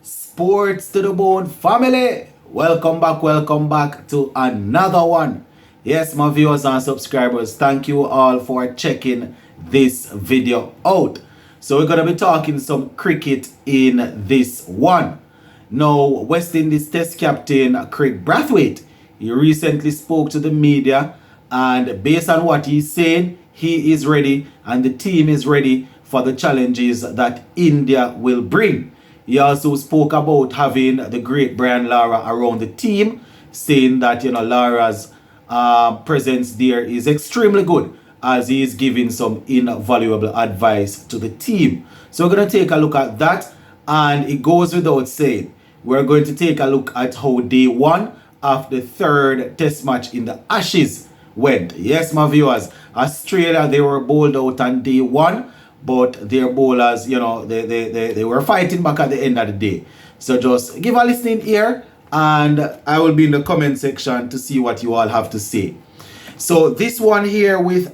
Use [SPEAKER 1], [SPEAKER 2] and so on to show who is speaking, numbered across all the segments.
[SPEAKER 1] Sports to the Bone family. Welcome back to another one. Yes, my viewers and subscribers, thank you all for checking this video out. So we're going to be talking some cricket in this one. Now, West Indies Test captain Craig Brathwaite, he recently spoke to the media, and based on what he's saying, he is ready and the team is ready for the challenges that India will bring. He also spoke about having the great Brian Lara around the team, saying that Lara's presence there is extremely good as he is giving some invaluable advice to the team. So we're going to take a look at that, and it goes without saying, we're going to take a look at how day one of the third test match in the Ashes went. Yes, my viewers, Australia, they were bowled out on day one, but their bowlers, they were fighting back at the end of the day. So just give a listening ear, and I will be in the comment section to see what you all have to say. So this one here with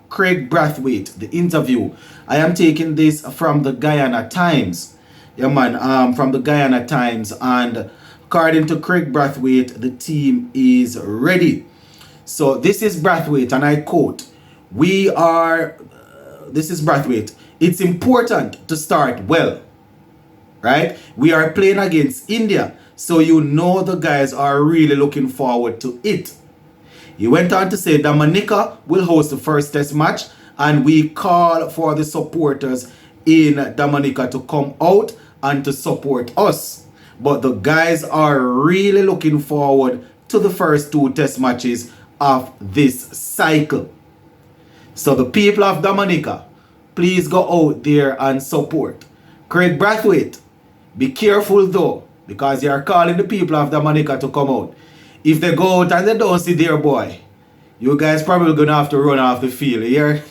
[SPEAKER 1] Craig Brathwaite, the interview, I am taking this from the Guyana Times. Yeah, man, from the Guyana Times, and according to Craig Brathwaite, the team is ready. So this is Brathwaite, and I quote, this is Brathwaite, it's important to start well, right? We are playing against India, so the guys are really looking forward to it. He went on to say Dominica will host the first test match, and we call for the supporters in Dominica to come out and to support us. But the guys are really looking forward to the first two test matches of this cycle. So the people of Dominica, please go out there and support. Craig Brathwaite, be careful though, because you are calling the people of Dominica to come out. If they go out and they don't see their boy, you guys probably gonna have to run off the field here.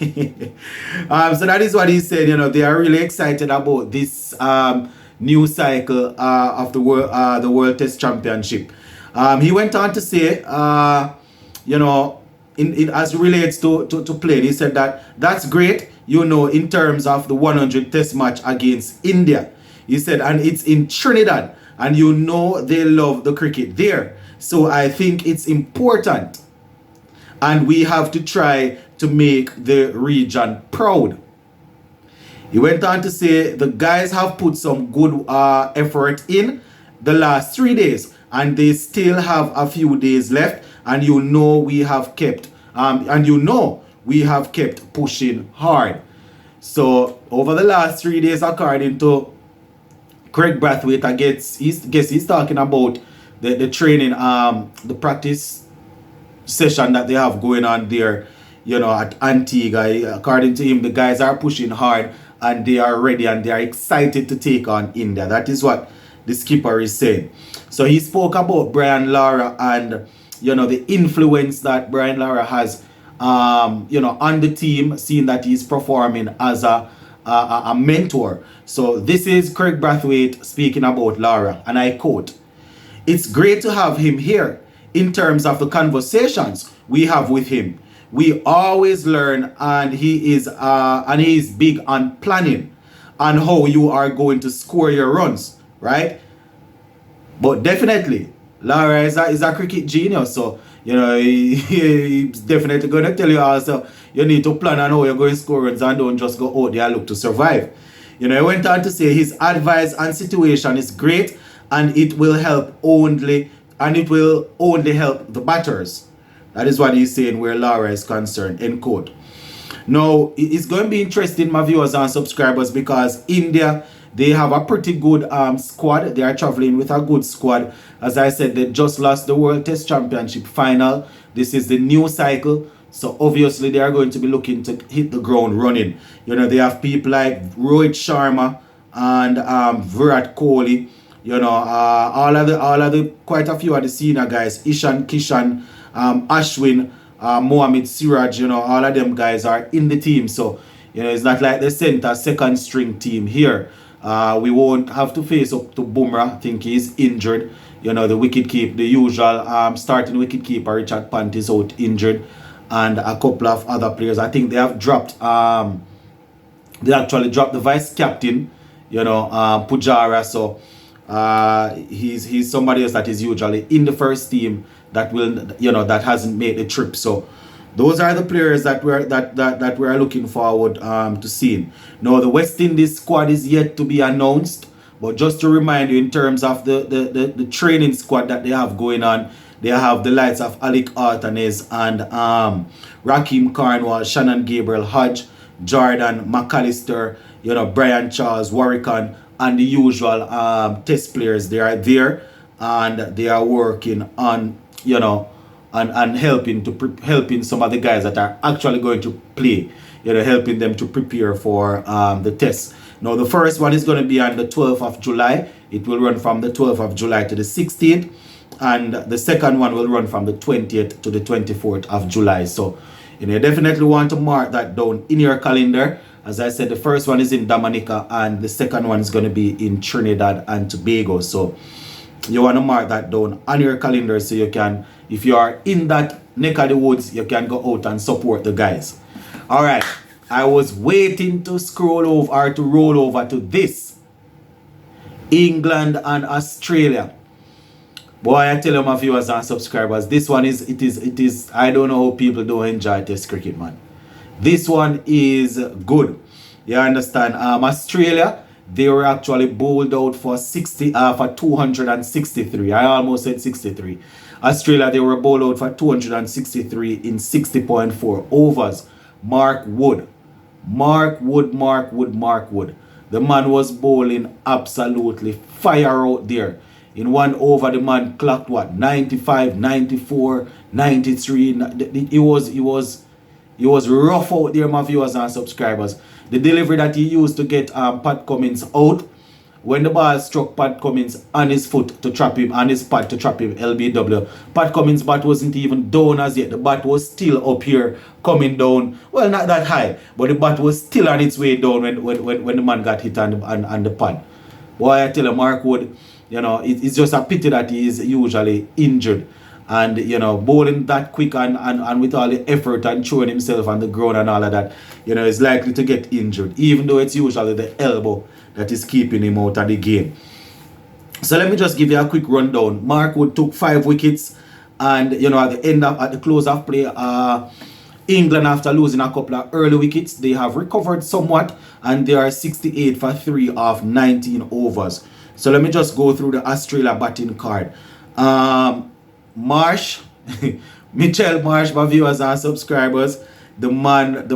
[SPEAKER 1] So that is what he said. They are really excited about this new cycle of the World Test Championship. He went on to say, as relates to playing, he said that's great, in terms of the 100 test match against India. He said, and it's in Trinidad, and they love the cricket there. So I think it's important, and we have to try to make the region proud. He went on to say the guys have put some good effort in the last 3 days, and they still have a few days left, and we have kept we have kept pushing hard. So over the last 3 days, according to Craig Brathwaite, I guess he's talking about the training, the practice session that they have going on there, at Antigua. According to him, the guys are pushing hard and they are ready and they are excited to take on India. That is what the skipper is saying. So he spoke about Brian Lara and the influence that Brian Lara has on the team, seeing that he's performing as a mentor. So this is Craig Brathwaite speaking about Lara, and I quote, "It's great to have him here in terms of the conversations we have with him. We always learn, and he is big on planning and how you are going to score your runs, right? But definitely, Lara is a cricket genius, so he's definitely going to tell you also you need to plan on how you're going to score runs and don't just go out there and look to survive." He went on to say his advice and situation is great, and it will only help the batters. That is what he's saying where Lara is concerned, end quote. Now, it's going to be interesting, my viewers and subscribers, because India, they have a pretty good squad. They are traveling with a good squad. As I said, they just lost the World Test Championship final. This is the new cycle. So obviously they are going to be looking to hit the ground running. They have people like Rohit Sharma and Virat Kohli. All of the quite a few of the senior guys, Ishan Kishan, Ashwin, Mohammad Siraj, all of them guys are in the team. So it's not like the second string team here. We won't have to face up to Bumrah. I think he's injured. The usual starting wicketkeeper Richard Pant is out injured, and a couple of other players. I think they have dropped. They actually dropped the vice captain, Pujara. So He's somebody else that is usually in the first team that will, that hasn't made the trip. So those are the players that we're looking forward to seeing. Now the West Indies squad is yet to be announced, but just to remind you, in terms of the training squad that they have going on, they have the likes of Alec Artanes and Raheem Cornwall, Shannon Gabriel Hodge, Jordan McAllister, Brian Charles, Warwickon, and the usual test players. They are there and they are working on, and helping some of the guys that are actually going to play, helping them to prepare for the test. Now the first one is going to be on the 12th of July. It will run from the 12th of July to the 16th. And the second one will run from the 20th to the 24th of July. So, you definitely want to mark that down in your calendar. As I said, the first one is in Dominica and the second one is going to be in Trinidad and Tobago. So, you want to mark that down on your calendar so you can, if you are in that neck of the woods, you can go out and support the guys. All right. I was waiting to scroll over or to roll over to this. England and Australia. Boy, I tell you my viewers and subscribers, this one is, I don't know how people don't enjoy Test cricket, man. This one is good. You understand? Australia, they were actually bowled out for 263. I almost said 63. Australia, they were bowled out for 263 in 60.4 overs. Mark Wood. The man was bowling absolutely fire out there. In one over, the man clocked what? 95, 94, 93. He was rough out there, my viewers and subscribers. The delivery that he used to get Pat Cummins out, when the ball struck Pat Cummins on his foot to trap him, on his pad to trap him, LBW. Pat Cummins' bat wasn't even down as yet. The bat was still up here, coming down. Well, not that high, but the bat was still on its way down when the man got hit on the pad. Boy, I tell you, Mark Wood, it's just a pity that he is usually injured. And, bowling that quick and with all the effort and throwing himself on the ground and all of that, is likely to get injured, even though it's usually the elbow that is keeping him out of the game. So let me just give you a quick rundown. Mark Wood took 5 wickets, and, at the close of play, England, after losing a couple of early wickets, they have recovered somewhat, and they are 68 for 3 off 19 overs. So let me just go through the Australia batting card. Marsh, Mitchell Marsh, my viewers and subscribers, the man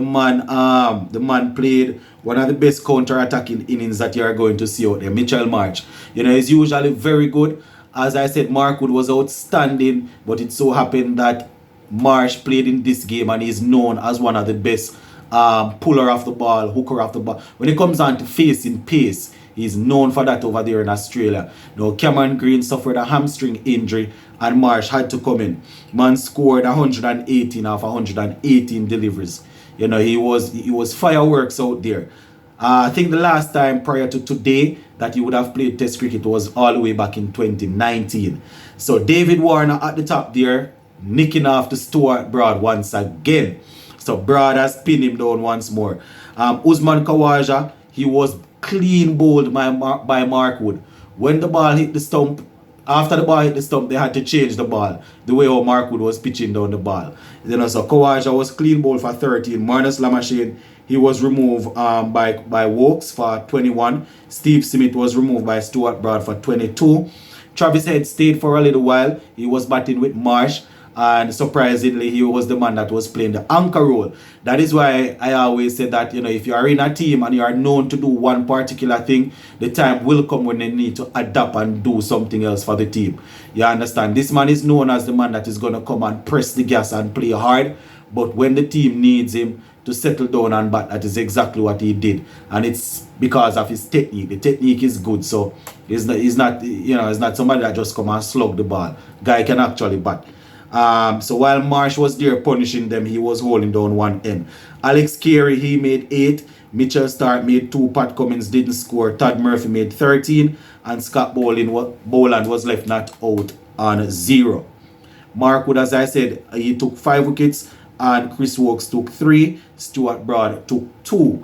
[SPEAKER 1] played one of the best counter-attacking innings that you are going to see out there. Mitchell Marsh, he's usually very good. As I said, Mark Wood was outstanding, but it so happened that Marsh played in this game and is known as one of the best puller of the ball, hooker of the ball. When it comes on to facing pace, he's known for that over there in Australia. Now, Cameron Green suffered a hamstring injury and Marsh had to come in. Man scored 118 off 118 deliveries. He was fireworks out there. I think the last time prior to today that he would have played Test cricket was all the way back in 2019. So David Warner at the top there, nicking off to Stuart Broad once again. So Broad has pinned him down once more. Usman Khawaja, he was clean bowled by Mark Wood. When the ball hit the stump, after the ball hit the stump, they had to change the ball. The way how Mark Wood was pitching down the ball. So Khawaja was clean bowled for 13. Marnus Lamashane, he was removed by Wokes for 21. Steve Smith was removed by Stuart Broad for 22. Travis Head stayed for a little while. He was batting with Marsh. And surprisingly, he was the man that was playing the anchor role. That is why I always say that, if you are in a team and you are known to do one particular thing, the time will come when they need to adapt and do something else for the team. You understand? This man is known as the man that is going to come and press the gas and play hard. But when the team needs him to settle down and bat, that is exactly what he did. And it's because of his technique. The technique is good. So he's not somebody that just come and slug the ball. Guy can actually bat. So while Marsh was there punishing them, he was holding down one end. Alex Carey, he made 8. Mitchell Stark made 2. Pat Cummins didn't score. Todd Murphy made 13. And Scott Boland was left not out on 0. Mark Wood, as I said, he took 5 wickets. And Chris Wokes took 3. Stuart Broad took 2.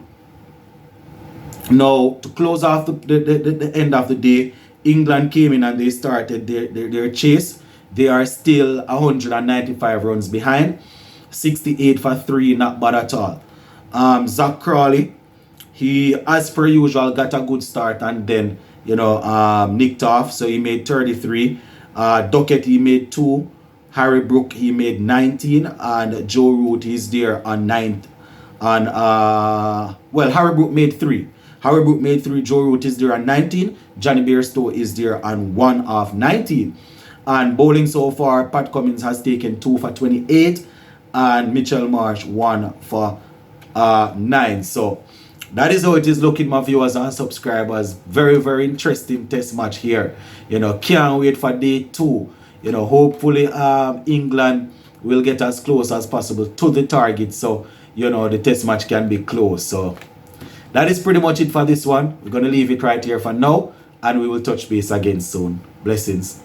[SPEAKER 1] Now, to close off the end of the day, England came in and they started their chase. They are still 195 runs behind. 68 for 3, not bad at all. Zach Crawley, he, as per usual, got a good start and then, nicked off. So he made 33. Duckett, he made 2. Harry Brook, he made 19. And Joe Root is there on 9th. And, Harry Brook made 3. Harry Brook made 3. Joe Root is there on 19. Johnny Bairstow is there on 1 of 19. And bowling so far, Pat Cummins has taken 2 for 28. And Mitchell Marsh 1 for 9. So that is how it is looking, my viewers and subscribers. Very, very interesting test match here. Can't wait for day 2. Hopefully England will get as close as possible to the target. So, the test match can be close. So that is pretty much it for this one. We're going to leave it right here for now. And we will touch base again soon. Blessings.